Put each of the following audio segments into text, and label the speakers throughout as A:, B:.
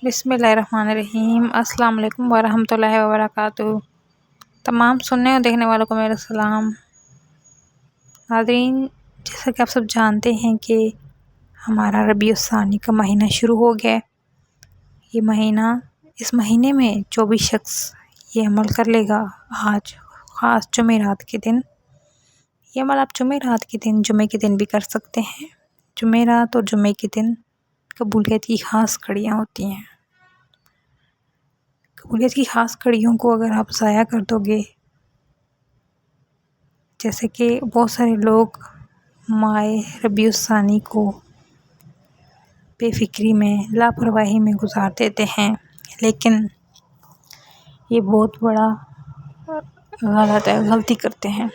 A: بسم اللہ الرحمن الرحیم۔ السلام علیکم ورحمۃ اللہ وبرکاتہ۔ تمام سننے اور دیکھنے والوں کو میرا سلام۔ ناظرین، جیسا کہ آپ سب جانتے ہیں کہ ہمارا ربیع الثانی کا مہینہ شروع ہو گیا ہے۔ یہ مہینہ، اس مہینے میں جو بھی شخص یہ عمل کر لے گا، آج خاص جمعرات کے دن، یہ عمل آپ جمعرات کے دن، جمعے کے دن بھی کر سکتے ہیں۔ جمعرات اور جمعے کے دن قبولیت کی خاص کڑیاں ہوتی ہیں۔ قبولیت کی خاص کڑیوں کو اگر آپ ضائع کر دو گے، جیسے کہ بہت سارے لوگ ماہ ربیع الثانی کو بے فکری میں، لاپرواہی میں گزار دیتے ہیں، لیکن یہ بہت بڑا غلط ہے، غلطی کرتے ہیں۔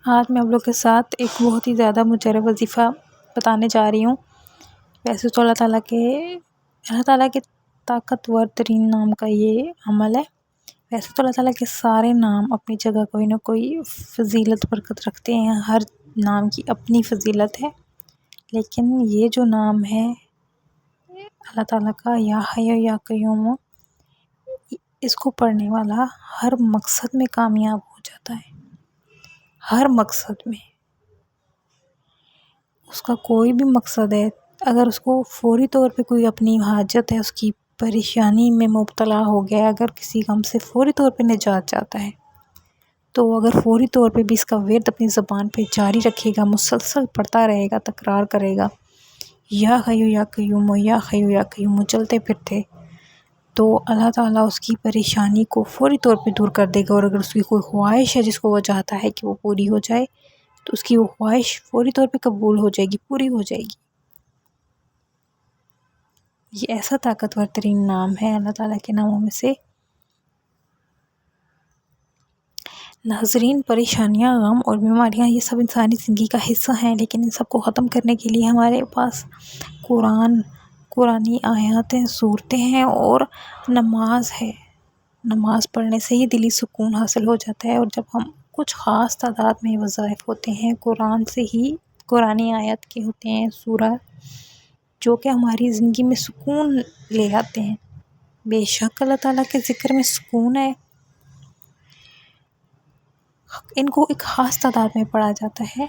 A: آج میں آپ لوگ کے ساتھ ایک بہت ہی زیادہ مجرب وظیفہ بتانے جا رہی ہوں۔ ویسے تو اللہ تعالیٰ کے طاقتور ترین نام کا یہ عمل ہے۔ ویسے تو اللہ تعالیٰ کے سارے نام اپنی جگہ کوئی نہ کوئی فضیلت برکت رکھتے ہیں، ہر نام کی اپنی فضیلت ہے، لیکن یہ جو نام ہے اللہ تعالیٰ کا، یا حی یا قیوم، اس کو پڑھنے والا ہر مقصد میں کامیاب ہو جاتا ہے۔ ہر مقصد میں اس کا کوئی بھی مقصد ہے، اگر اس کو فوری طور پہ کوئی اپنی حاجت ہے، اس کی پریشانی میں مبتلا ہو گیا، اگر کسی غم سے فوری طور پہ نجات چاہتا ہے، تو اگر فوری طور پہ بھی اس کا ورد اپنی زبان پہ جاری رکھے گا، مسلسل پڑھتا رہے گا، تکرار کرے گا، یا حی یا قیوم، یا حی یا قیوم چلتے پھرتے، تو اللہ تعالیٰ اس کی پریشانی کو فوری طور پہ دور کر دے گا۔ اور اگر اس کی کوئی خواہش ہے جس کو وہ چاہتا ہے کہ وہ پوری ہو جائے، تو اس کی وہ خواہش فوری طور پہ قبول ہو جائے گی، پوری ہو جائے گی۔ یہ ایسا طاقتور ترین نام ہے اللہ تعالیٰ کے ناموں میں سے۔ ناظرین، پریشانیاں، غم اور بیماریاں یہ سب انسانی زندگی کا حصہ ہیں، لیکن ان سب کو ختم کرنے کے لیے ہمارے پاس قرآنی آیاتیں، صورتیں ہیں اور نماز ہے۔ نماز پڑھنے سے ہی دلی سکون حاصل ہو جاتا ہے، اور جب ہم کچھ خاص تعداد میں وظائف ہوتے ہیں، قرآن سے ہی، قرآنی آیات کے ہوتے ہیں سورہ، جو کہ ہماری زندگی میں سکون لے آتے ہیں۔ بے شک اللہ تعالیٰ کے ذکر میں سکون ہے۔ ان کو ایک خاص تعداد میں پڑھا جاتا ہے،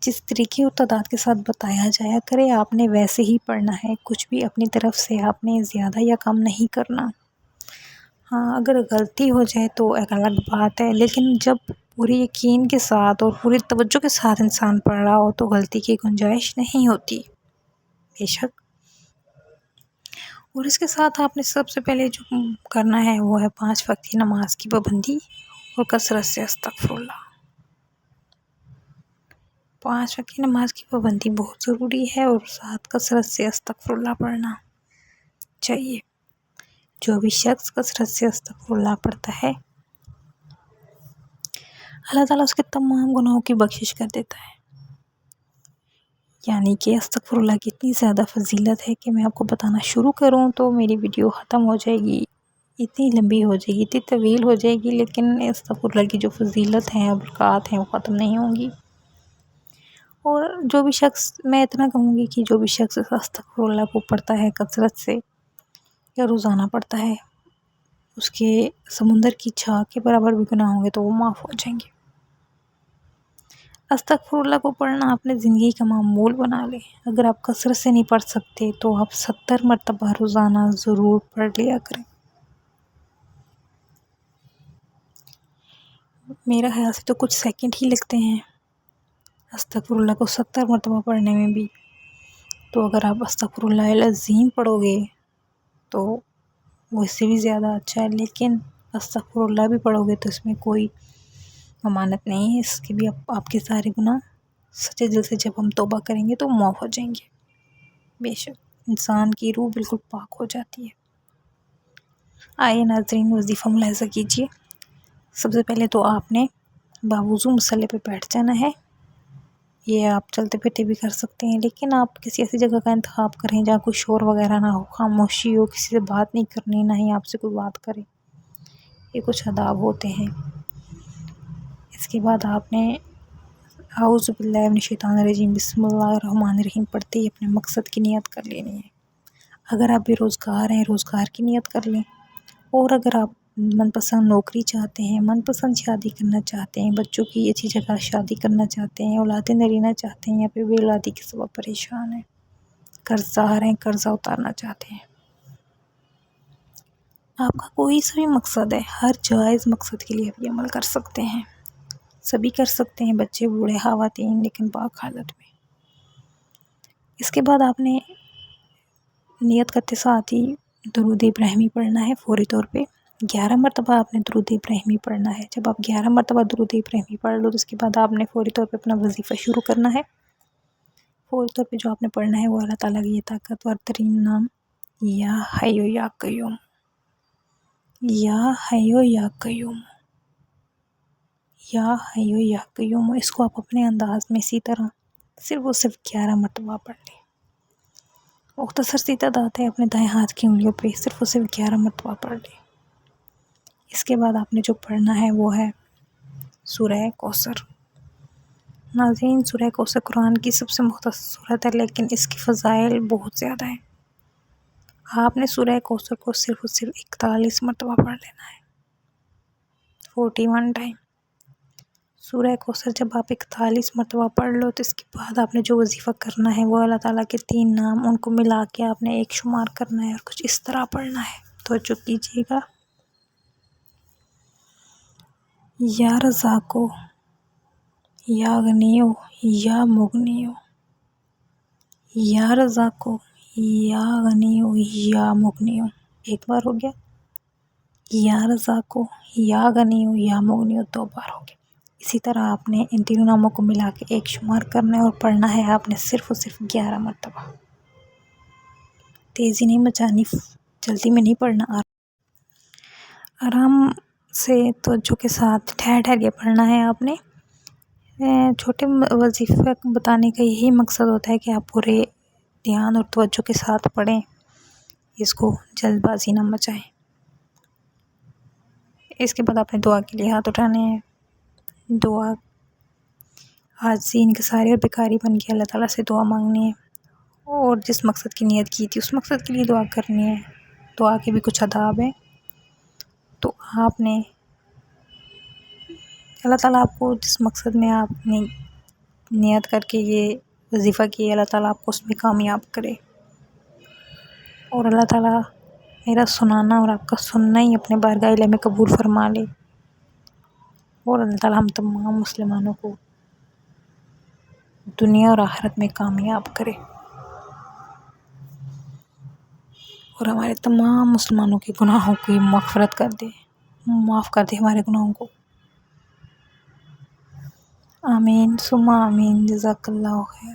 A: جس طریقے اور تعداد کے ساتھ بتایا جایا کرے، آپ نے ویسے ہی پڑھنا ہے، کچھ بھی اپنی طرف سے آپ نے زیادہ یا کم نہیں کرنا۔ ہاں، اگر غلطی ہو جائے تو ایک الگ بات ہے، لیکن جب پورے یقین کے ساتھ اور پوری توجہ کے ساتھ انسان پڑھ رہا ہو تو غلطی کی گنجائش نہیں ہوتی، بے شک۔ اور اس کے ساتھ آپ نے سب سے پہلے جو کرنا ہے وہ ہے 5 وقت کی نماز کی پابندی اور کثرت سے استغفر اللہ۔ 5 وقت کی نماز کی پابندی بہت ضروری ہے، اور ساتھ کثرت سے استغفر اللہ پڑھنا چاہیے۔ جو بھی شخص کثرت سے استغفر اللہ پڑھتا ہے، اللہ تعالیٰ اس کے تمام گناہوں کی بخشش کر دیتا ہے۔ یعنی کہ استغفر اللہ کی اتنی زیادہ فضیلت ہے کہ میں آپ کو بتانا شروع کروں تو میری ویڈیو ختم ہو جائے گی، اتنی لمبی ہو جائے گی، اتنی طویل ہو جائے گی، لیکن استغفر اللہ کی جو فضیلت ہیں، برکات ہیں، وہ ختم نہیں ہوں گی۔ اور جو بھی شخص، میں اتنا کہوں گی کہ جو بھی شخص استغفر اللہ کو پڑھتا ہے کثرت سے یا روزانہ پڑھتا ہے، اس کے سمندر کی جھاگ کے برابر بھی گناہ ہوں گے تو وہ معاف ہو جائیں گے۔ استغفر اللہ کو پڑھنا اپنے زندگی کا معمول بنا لیں۔ اگر آپ کثرت سے نہیں پڑھ سکتے تو آپ 70 مرتبہ روزانہ ضرور پڑھ لیا کریں۔ میرا خیال سے تو کچھ سیکنڈ ہی لگتے ہیں استغفر اللہ کو 70 مرتبہ پڑھنے میں بھی، تو اگر آپ استغفر اللہ العظیم پڑھو گے تو وہ اس سے بھی زیادہ اچھا ہے، لیکن استغفر اللہ بھی پڑھو گے تو اس میں کوئی ممانعت نہیں ہے، اس کے بھی آپ کے سارے گناہ سچے دل سے جب ہم توبہ کریں گے تو معاف ہو جائیں گے۔ بے شک انسان کی روح بالکل پاک ہو جاتی ہے۔ آئیے ناظرین، وظیفہ ملاحظہ کیجیے۔ سب سے پہلے تو آپ نے باوضو مصلی پہ بیٹھ جانا ہے۔ یہ آپ چلتے پھرتے بھی کر سکتے ہیں، لیکن آپ کسی ایسی جگہ کا انتخاب کریں جہاں کوئی شور وغیرہ نہ ہو، خاموشی ہو، کسی سے بات نہیں کرنی، نہ ہی آپ سے کوئی بات کرے۔ یہ کچھ آداب ہوتے ہیں۔ اس کے بعد آپ نے اعوذ باللہ من الشیطان الرجیم، بسم اللہ الرحمن الرحیم پڑھتے ہی اپنے مقصد کی نیت کر لینی ہے۔ اگر آپ بے روزگار ہیں، روزگار کی نیت کر لیں، اور اگر آپ من پسند نوکری چاہتے ہیں، من پسند شادی کرنا چاہتے ہیں، بچوں کی اچھی جگہ شادی کرنا چاہتے ہیں، اولادیں نرینہ چاہتے ہیں، یا پھر بے اولادی کے سبب پریشان ہیں، قرض دار ہیں، قرضہ اتارنا چاہتے ہیں، آپ کا کوئی سا بھی مقصد ہے، ہر جائز مقصد کے لیے آپ یہ عمل کر سکتے ہیں، سبھی کر سکتے ہیں، بچے، بوڑھے، خواتین، لیکن پاک حالت میں۔ اس کے بعد آپ نے نیت کرتے ساتھ ہی درود ابراہیمی پڑھنا ہے فوری طور پہ۔ 11 مرتبہ آپ نے درود ابراہیمی پڑھنا ہے۔ جب آپ 11 مرتبہ درود ابراہیمی پڑھ لو تو اس کے بعد آپ نے فوری طور پہ اپنا وظیفہ شروع کرنا ہے۔ فوری طور پہ جو آپ نے پڑھنا ہے وہ اللہ تعالیٰ کی یہ طاقتور ترین نام، یا حی یا قیوم، یا حی یا قیوم، یا حی یا قیوم۔ اس کو آپ اپنے انداز میں اسی طرح صرف 11 مرتبہ پڑھ لیں۔ مختصر سی تعداد ہے، اپنے دائیں ہاتھ کی انگلیوں پہ صرف 11 مرتبہ پڑھ لیں۔ اس کے بعد آپ نے جو پڑھنا ہے وہ ہے سورہ کوثر۔ ناظرین، سورہ کوثر قرآن کی سب سے مختصر سورت ہے، لیکن اس کی فضائل بہت زیادہ ہیں۔ آپ نے سورہ کوثر کو صرف 41 مرتبہ پڑھ لینا ہے، 41 ٹائم۔ سورہ کوثر جب آپ 41 مرتبہ پڑھ لو تو اس کے بعد آپ نے جو وظیفہ کرنا ہے وہ اللہ تعالیٰ کے 3 نام، ان کو ملا کے آپ نے ایک شمار کرنا ہے، اور کچھ اس طرح پڑھنا ہے، توجہ کیجیے گا۔ یا رزاقو، یا غنیو، یا مغنیو، یا رزاقو، یا غنیو، یا مغنیو۔ ایک بار ہو گیا، یا رزاقو، یا غنیو، یا مغنیو 2 بار ہو گیا۔ اسی طرح آپ نے ان تینوں ناموں کو ملا کے ایک شمار کرنا ہے، اور پڑھنا ہے آپ نے صرف 11 مرتبہ۔ تیزی نہیں مچانی، جلدی میں نہیں پڑھنا، آرام سے توجہ کے ساتھ ٹھہر کے پڑھنا ہے آپ نے۔ چھوٹے وظیفے بتانے کا یہی مقصد ہوتا ہے کہ آپ پورے دھیان اور توجہ کے ساتھ پڑھیں، اس کو جلد بازی نہ مچائیں۔ اس کے بعد آپ نے دعا کے لیے ہاتھ اٹھانے ہیں، دعا عاجزی، انکساری اور بیکاری بن کے اللہ تعالیٰ سے دعا مانگنی ہے، اور جس مقصد کی نیت کی تھی اس مقصد کے لیے دعا کرنی ہے۔ دعا کے بھی کچھ آداب ہیں، تو آپ نے اللہ تعالیٰ آپ کو جس مقصد میں آپ نے نیت کر کے یہ وظیفہ کیا، اللہ تعالیٰ آپ کو اس میں کامیاب کرے، اور اللہ تعالیٰ میرا سنانا اور آپ کا سننا ہی اپنے بارگاہ الہی میں قبول فرما لے، اور اللہ تعالیٰ ہم تمام مسلمانوں کو دنیا اور آخرت میں کامیاب کرے، اور ہمارے تمام مسلمانوں کے گناہوں کی مغفرت کر دے، معاف کر دے ہمارے گناہوں کو۔ آمین ثم آمین، جزاک اللہ خیر۔